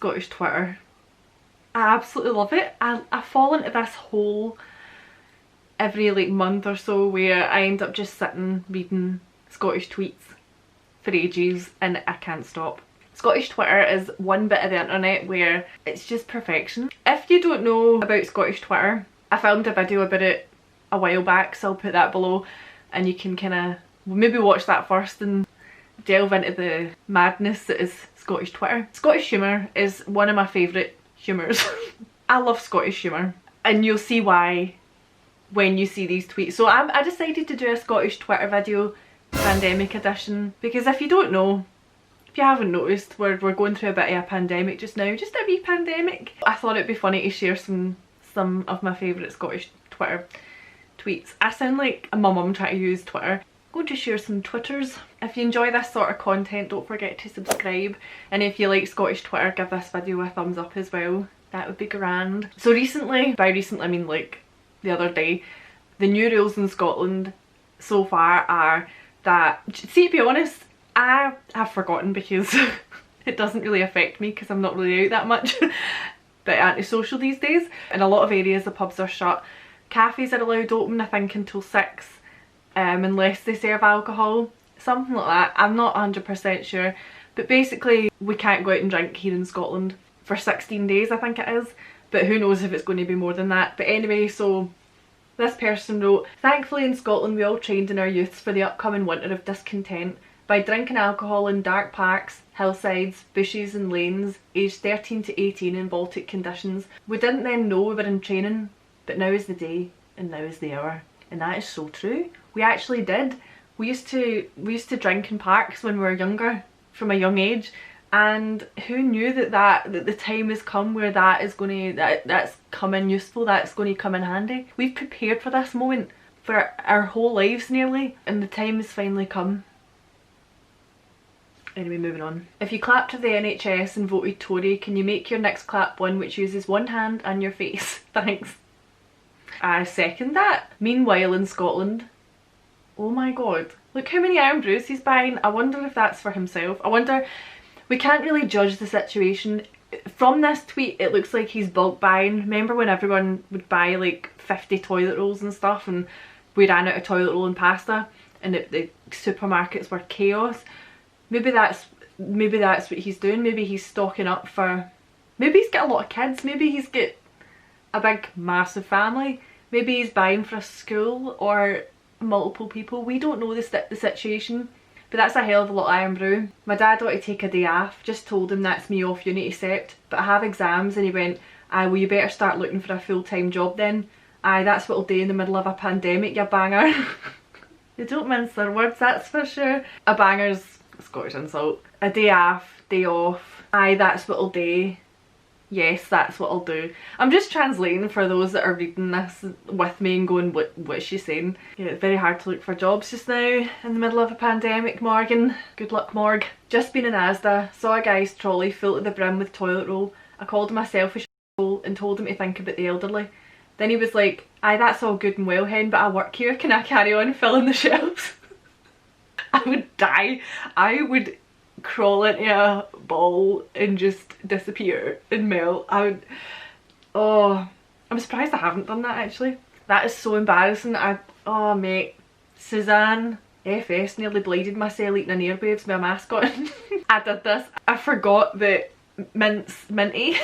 Scottish Twitter. I absolutely love it. I fall into this hole every like month or so where I end up just sitting reading Scottish tweets for ages and I can't stop. Scottish Twitter is one bit of the internet where it's just perfection. If you don't know about Scottish Twitter, I filmed a video about it a while back, so I'll put that below and you can kind of maybe watch that first and delve into the madness that is Scottish Twitter. Scottish humour is one of my favourite humours. I love Scottish humour and you'll see why when you see these tweets. So I decided to do a Scottish Twitter video, pandemic edition, because if you don't know, if you haven't noticed, we're going through a bit of a pandemic just now, just a wee pandemic. I thought it'd be funny to share some of my favourite Scottish Twitter tweets. I sound like my mum trying to use Twitter. I'm going to share some Twitters. If you enjoy this sort of content, don't forget to subscribe, and if you like Scottish Twitter, give this video a thumbs up as well. That would be grand. So recently, by recently I mean like the other day, the new rules in Scotland so far are that, see, to be honest, I have forgotten because it doesn't really affect me because I'm not really out that much, but antisocial these days. In a lot of areas the pubs are shut. Cafes are allowed open I think until 6 unless they serve alcohol, something like that. I'm not 100% sure, but basically we can't go out and drink here in Scotland for 16 days I think it is, but who knows if it's going to be more than that. But anyway, so this person wrote, "Thankfully in Scotland we all trained in our youths for the upcoming winter of discontent by drinking alcohol in dark parks, hillsides, bushes and lanes, aged 13 to 18 in Baltic conditions. We didn't then know we were in training, but now is the day and now is the hour." And that is so true. We actually did. We used to drink in parks when we were younger, from a young age, and who knew that the time has come where that's come in useful, that's going to come in handy. We've prepared for this moment for our whole lives nearly, and the time has finally come. Anyway, moving on. "If you clapped to the NHS and voted Tory, can you make your next clap one which uses one hand and your face? Thanks." I second that. Meanwhile in Scotland, oh my god, look how many Irn-Bru he's buying. I wonder if that's for himself. I wonder, we can't really judge the situation. From this tweet it looks like he's bulk buying. Remember when everyone would buy like 50 toilet rolls and stuff and we ran out of toilet roll and pasta and the supermarkets were chaos? Maybe that's what he's doing. Maybe he's stocking up for, maybe he's got a lot of kids, maybe he's got a big massive family, maybe he's buying for a school or multiple people. We don't know the situation, but that's a hell of a lot of Irn-Bru. "My dad wanted to take a day off, just told him that's me off uni to sept, but I have exams," and he went, "Aye, well you better start looking for a full-time job then. Aye, that's what'll do in the middle of a pandemic, you banger." They don't mince their words, that's for sure. A banger's a Scottish insult. A day off, day off. Aye, that's what'll do. Yes, that's what I'll do. I'm just translating for those that are reading this with me and going, what's she saying? Yeah, it's very hard to look for jobs just now in the middle of a pandemic, Morgan. Good luck, Morg. "Just been in Asda, saw a guy's trolley full to the brim with toilet roll. I called him a selfish asshole and told him to think about the elderly. Then he was like, 'Aye, that's all good and well, hen, but I work here. Can I carry on filling the shelves?'" I would die. I would crawl into a ball and just disappear and melt. I would, oh, I'm surprised I haven't done that actually. That is so embarrassing. Oh mate, Suzanne FS nearly bleeded myself eating an airwaves with a mask on. I did this. I forgot that minty.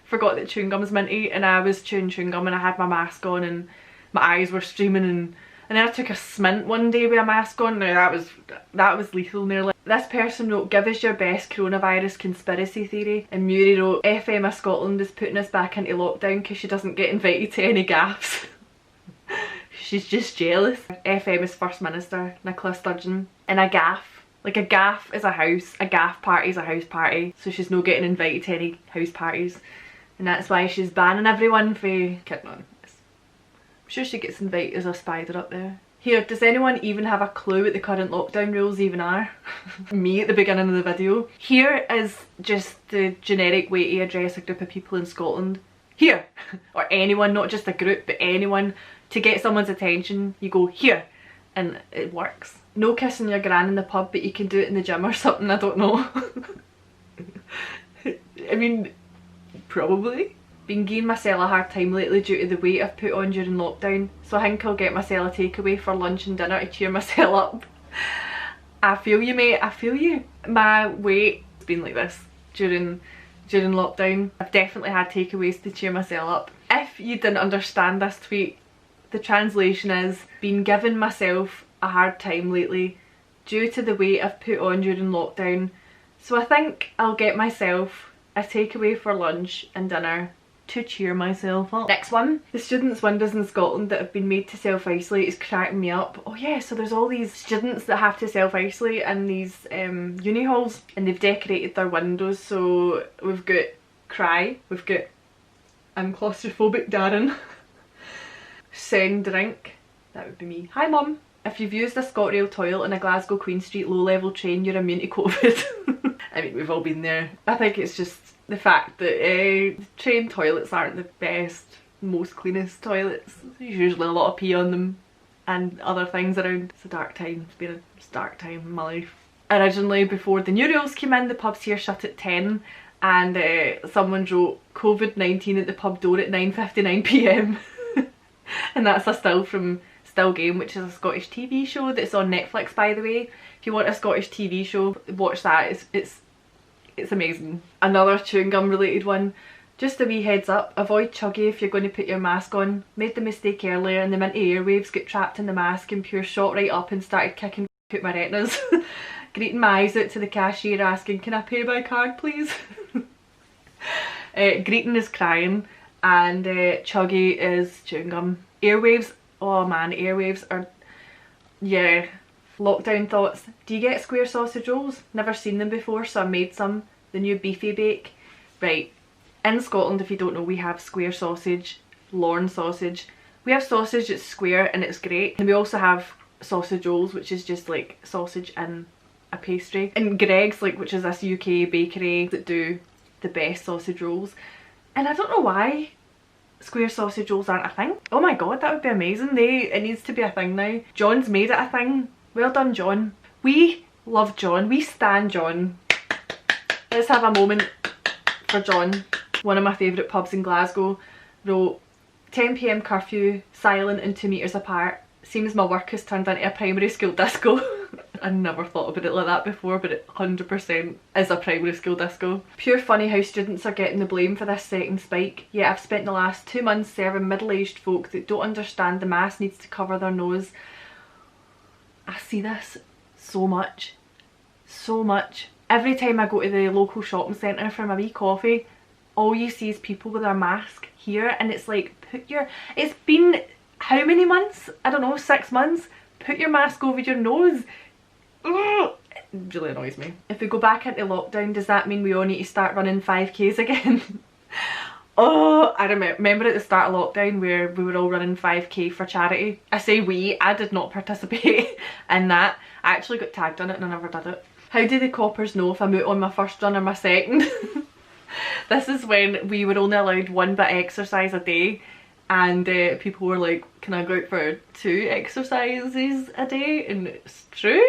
Forgot that chewing gum's minty and I was chewing gum and I had my mask on and my eyes were streaming and then I took a smint one day with a mask on. Now that was lethal nearly. This person wrote, "Give us your best coronavirus conspiracy theory." And Murray wrote, "FMA Scotland is putting us back into lockdown because she doesn't get invited to any gaffs." She's just jealous. FMA's First Minister, Nicola Sturgeon, in a gaff. Like a gaff is a house, a gaff party is a house party. So she's not getting invited to any house parties. And that's why she's banning everyone for kidding on. I'm sure she gets invited as a spider up there. Here, does anyone even have a clue what the current lockdown rules even are? Me at the beginning of the video. Here is just the generic way to address a group of people in Scotland. Here! Or anyone, not just a group, but anyone. To get someone's attention, you go here. And it works. No kissing your gran in the pub, but you can do it in the gym or something, I don't know. I mean, probably. Been giving myself a hard time lately due to the weight I've put on during lockdown, so I think I'll get myself a takeaway for lunch and dinner to cheer myself up. I feel you, mate, I feel you. My weight has been like this during lockdown. I've definitely had takeaways to cheer myself up. If you didn't understand this tweet, the translation is, been giving myself a hard time lately due to the weight I've put on during lockdown, so I think I'll get myself a takeaway for lunch and dinner to cheer myself up. Next one. The students' windows in Scotland that have been made to self-isolate is cracking me up. Oh yeah, so there's all these students that have to self-isolate in these uni halls, and they've decorated their windows. So we've got Cry, we've got I'm claustrophobic Darren, Send Drink, that would be me. Hi mum. If you've used a ScotRail toilet in a Glasgow Queen Street low-level train, you're immune to COVID. I mean, we've all been there. I think it's just the fact that train toilets aren't the best, most cleanest toilets. There's usually a lot of pee on them and other things around. It's a dark time. It's been a dark time in my life. Originally, before the new rules came in, the pubs here shut at 10, and someone wrote COVID-19 at the pub door at 9:59 p.m. And that's a still from Still Game, which is a Scottish TV show that's on Netflix, by the way. If you want a Scottish TV show, watch that. It's amazing. Another chewing gum related one. Just a wee heads up, avoid chuggy if you're going to put your mask on. Made the mistake earlier and the minty airwaves got trapped in the mask and Pure shot right up and started kicking out my retinas. Greeting my eyes out to the cashier asking, can I pay by card please? Greeting is crying and chuggy is chewing gum. Airwaves, oh man, airwaves are, yeah. Lockdown thoughts. Do you get square sausage rolls? Never seen them before, so I made some. The new beefy bake. Right, in Scotland, if you don't know, we have square sausage, Lorne sausage. We have sausage that's square and it's great. And we also have sausage rolls, which is just like sausage in a pastry. And Greggs, like, which is this UK bakery that do the best sausage rolls. And I don't know why square sausage rolls aren't a thing. Oh my god, that would be amazing. It needs to be a thing now. John's made it a thing. Well done, John. We love John. We stan John. Let's have a moment for John. One of my favourite pubs in Glasgow wrote, 10 p.m. curfew, silent and 2 metres apart. Seems my work has turned into a primary school disco. I never thought about it like that before, but it 100% is a primary school disco. Pure funny how students are getting the blame for this second spike. Yet I've spent the last 2 months serving middle-aged folk that don't understand the mask needs to cover their nose. I see this so much. So much. Every time I go to the local shopping centre for my wee coffee, all you see is people with their mask here, and it's like, it's been how many months? I don't know, 6 months? Put your mask over your nose. Ugh. It really annoys me. If we go back into lockdown, does that mean we all need to start running 5Ks again? Oh, I remember at the start of lockdown where we were all running 5K for charity. I say we, I did not participate in that. I actually got tagged on it and I never did it. How do the coppers know if I'm out on my first run or my second? This is when we were only allowed 1 bit exercise a day, and people were like, can I go out for 2 exercises a day? And it's true.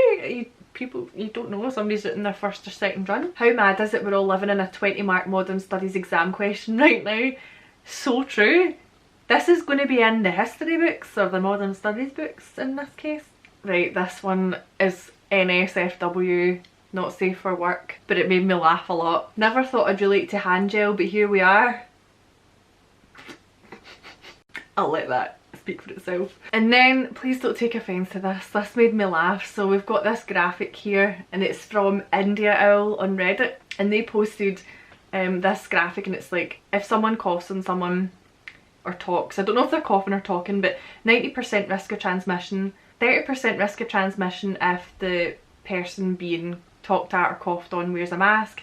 You don't know if somebody's in their first or second run. How mad is it we're all living in a 20 mark modern studies exam question right now? So true. This is going to be in the history books, or the modern studies books in this case. Right, this one is NSFW, not safe for work, but it made me laugh a lot. Never thought I'd relate to hand gel, but here we are. I'll let that speak for itself. And then, please don't take offence to this made me laugh. So we've got this graphic here, and it's from India Owl on Reddit, and they posted this graphic, and it's like, if someone coughs on someone or talks, I don't know if they're coughing or talking, but 90% risk of transmission, 30% risk of transmission if the person being talked at or coughed on wears a mask.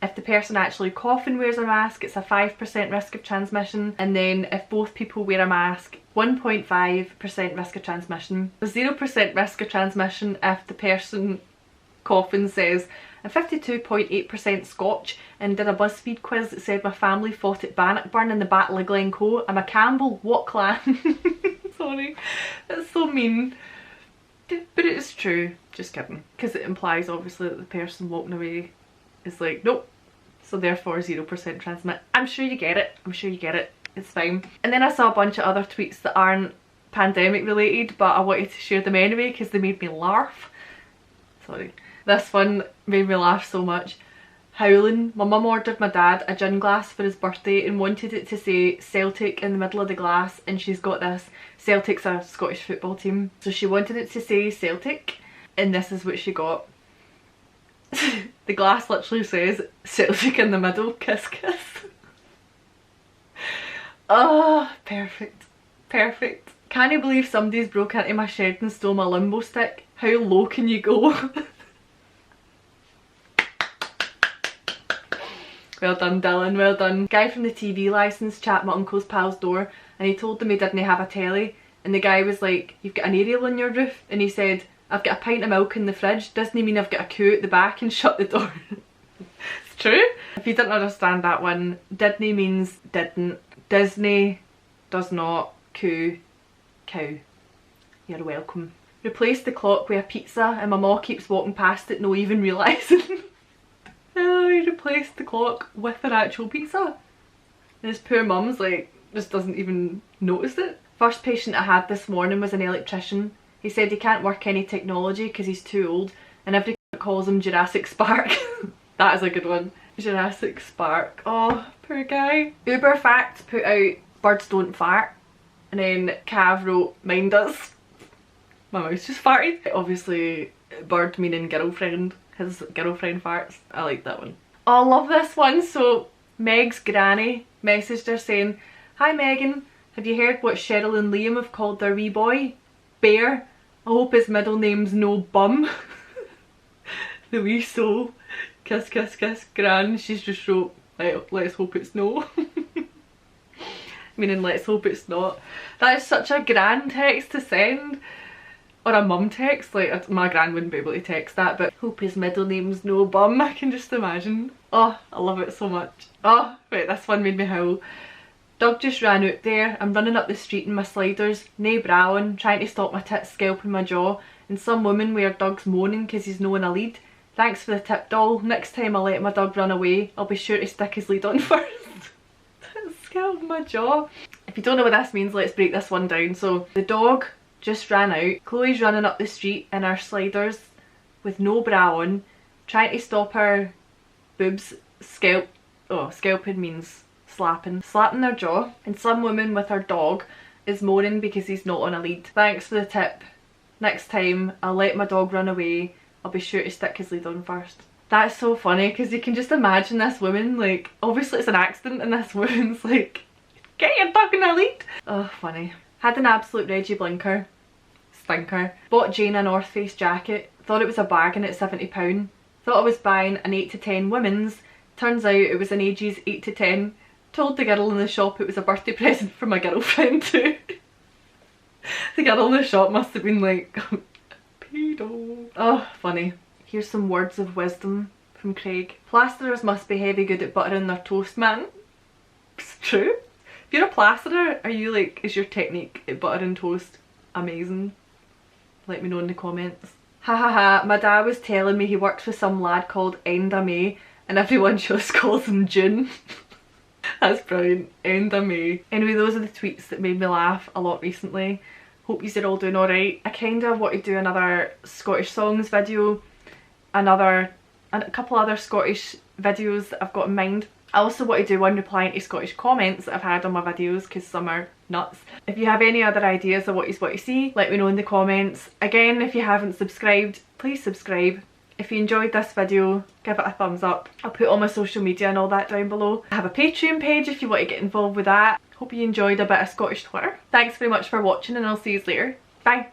If the person actually coughing wears a mask, it's a 5% risk of transmission. And then if both people wear a mask, 1.5% risk of transmission. 0% risk of transmission if the person coughing says, I'm 52.8% Scotch, and did a BuzzFeed quiz that said my family fought at Bannockburn in the Battle of Glencoe. I'm a Campbell, what clan? Sorry, that's so mean. But it's true, just kidding. Because it implies obviously that the person walking away is like, nope, so therefore 0% transmit. I'm sure you get it. I'm sure you get it. It's fine. And then I saw a bunch of other tweets that aren't pandemic related, but I wanted to share them anyway because they made me laugh. Sorry. This one made me laugh so much. Howling. My mum ordered my dad a gin glass for his birthday and wanted it to say Celtic in the middle of the glass, and she's got this. Celtic's a Scottish football team, so she wanted it to say Celtic, and this is what she got. The glass literally says Celtic in the middle, kiss kiss. Oh, perfect. Perfect. Can't you believe somebody's broke into my shed and stole my limbo stick? How low can you go? Well done, Dylan, well done. Guy from the TV licence chat my uncle's pal's door, and he told them he didn't have a telly, and the guy was like, "You've got an aerial on your roof?" And he said, "I've got a pint of milk in the fridge. Doesn't he mean I've got a coo at the back?" And shut the door. It's true. If you didn't understand that one, Didn't means didn't. Disney does not. Coo, cow. You're welcome. Replace the clock with a pizza, and my mom keeps walking past it, no even realising. Oh, he replaced the clock with an actual pizza. And his poor mum's like, just doesn't even notice it. First patient I had this morning was an electrician. He said he can't work any technology because he's too old, and everybody calls him Jurassic Spark. That is a good one. Jurassic Spark. Oh, poor guy. Uber Facts put out birds don't fart, and then Cav wrote mine does. My mouse just farted. Obviously bird meaning girlfriend. His girlfriend farts. I like that one. Oh, I love this one. So Meg's granny messaged her saying, "Hi Megan, have you heard what Cheryl and Liam have called their wee boy? Bear. I hope his middle name's no bum." The wee soul. Kiss kiss kiss. Gran. She's just wrote, let's hope it's no. Meaning let's hope it's not. That is such a gran text to send. Or a mum text, like my gran wouldn't be able to text that, but hope his middle name's no bum. I can just imagine. Oh, I love it so much. Oh, wait, this one made me howl. Dog just ran out there. I'm running up the street in my sliders, nae bra on, trying to stop my tits scalping my jaw, and some woman with her dog's moaning because he's no in a lead. Thanks for the tip, doll. Next time I let my dog run away, I'll be sure to stick his lead on first. Scalp my jaw. If you don't know what this means, let's break this one down. So the dog just ran out. Chloe's running up the street in her sliders with no bra on, trying to stop her boobs scalping means slapping their jaw, and some woman with her dog is moaning because he's not on a lead. Thanks for the tip. Next time I'll let my dog run away, I'll be sure to stick his lead on first. That's so funny because you can just imagine this woman, like, obviously it's an accident and this woman's like, "Get your dog in a lead." Oh, funny. Had an absolute Reggie blinker. Stinker. Bought Jane a North Face jacket. Thought it was a bargain at £70. Thought I was buying an 8 to 10 women's. Turns out it was an ages 8 to 10. Told the girl in the shop it was a birthday present for my girlfriend too. The girl in the shop must have been like, pedo. Oh, funny. Here's some words of wisdom from Craig. Plasterers must be heavy good at buttering their toast, man. It's true. If you're a plasterer, are you like, is your technique at buttering toast amazing? Let me know in the comments. Ha ha ha, my dad was telling me he works with some lad called Enda May and everyone just calls him June. That's brilliant. Enda May. Anyway, those are the tweets that made me laugh a lot recently. Hope you're all doing alright. I kinda want to do another Scottish songs video, and a couple other Scottish videos that I've got in mind. I also want to do one replying to Scottish comments that I've had on my videos because some are nuts. If you have any other ideas of what you want to see, let me know in the comments. Again, if you haven't subscribed, please subscribe. If you enjoyed this video, give it a thumbs up. I'll put all my social media and all that down below. I have a Patreon page if you want to get involved with that. Hope you enjoyed a bit of Scottish Twitter. Thanks very much for watching and I'll see you later. Bye!